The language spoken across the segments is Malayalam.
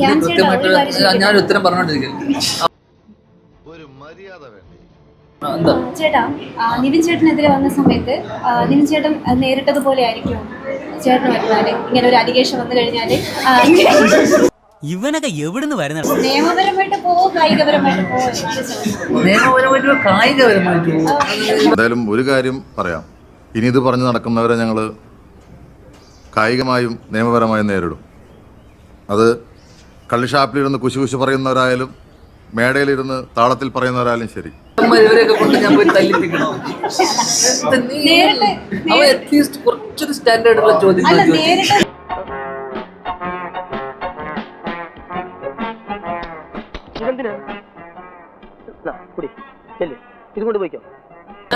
ഞാൻ ഉത്തരം പറഞ്ഞോണ്ടിരിക്കുന്നു. ചേട്ടാ, നിവിൻ ചേട്ടനെതിരെ വന്ന സമയത്ത് നിവിൻ ചേട്ടൻ നേരിട്ടതുപോലെ ആയിരിക്കും ചേട്ടന് വരുന്നാല് ഇങ്ങനെ ഒരു അലിഗേഷൻ വന്നു കഴിഞ്ഞാല് ഇവനൊക്കെ എവിടുന്ന് വരുന്ന നിയമപരമായിട്ട് പോവോ കായികപരമായിട്ട് പോവോ? എന്തായാലും ഒരു കാര്യം പറയാം, ഇനി ഇത് പറഞ്ഞു നടക്കുന്നവരെ ഞങ്ങൾ കായികമായും നിയമപരമായും നേരിടും. അത് കള്ളിഷാപ്പിലിരുന്ന് കുശുകുശു പറയുന്നവരായാലും മേടയിലിരുന്ന് താളത്തിൽ പറയുന്നവരായാലും ശരി. ഇവരെയൊക്കെ കൊണ്ട് ഞാൻ പോയി തല്ലിപ്പിക്കണോ? അറ്റ്ലീസ്റ്റ് കുറച്ചൊരു സ്റ്റാൻഡേർഡുള്ള ചോദ്യം.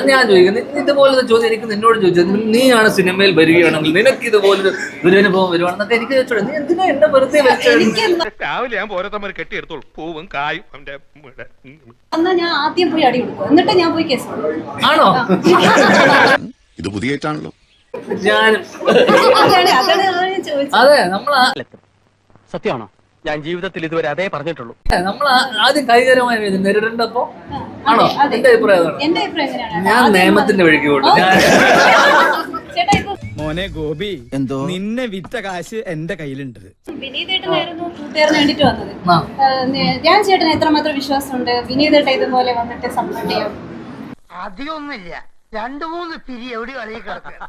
ഞാൻ ചോദിക്കുന്നത് ഇതുപോലത്തെ ചോദ്യം എനിക്ക് നിന്നോട് ചോദിച്ചത്, നീയാണ് സിനിമയിൽ വരികയാണെങ്കിൽ നിനക്ക് ഇതുപോലൊരു ദുരനുഭവം വരുവാണെന്നൊക്കെ എനിക്ക് ചോദിച്ചോളൂ. നീ എന്തിനാ എന്നെ വെറുതെ രാവിലെ ഞാൻ ഓരോരുത്തർ കെട്ടിയെടുത്തോളൂ പൂവും കായും. ഞാൻ ആദ്യം പോയി അടി കൊടുക്കും, എന്നിട്ട് ഞാൻ പോയി കേസ് ആണോ? ഇത് പുതിയായിട്ടാണല്ലോ. ഞാനും അതെ, നമ്മൾ സത്യമാണോ? ഞാൻ ജീവിതത്തിൽ ഇതുവരെ അതേ പറഞ്ഞിട്ടുള്ളൂ. നമ്മൾ ആദ്യം കായികപരമായി നേരിടേണ്ടപ്പോ ആണോ? എന്റെ അഭിപ്രായം ഞാൻ നിയമത്തിന്റെ വഴിക്ക് പോകും. മോനെ ഗോപി, എന്തോ നിന്നെ വിറ്റ കാശ് എന്റെ കയ്യിലുണ്ട്. വിനീതേട്ടനായിരുന്നു കൂട്ടുകാരന് വേണ്ടിട്ട് വന്നത്. ഞാൻ ചേട്ടന് എത്രമാത്രം വിശ്വാസമുണ്ട് വിനീതേട്ട ഇതുപോലെ വന്നിട്ട് സപ്പോർട്ട് ചെയ്യും? അധികമൊന്നുമില്ല, 2-3 പിരി എവിടെ കളി കിടക്കുക.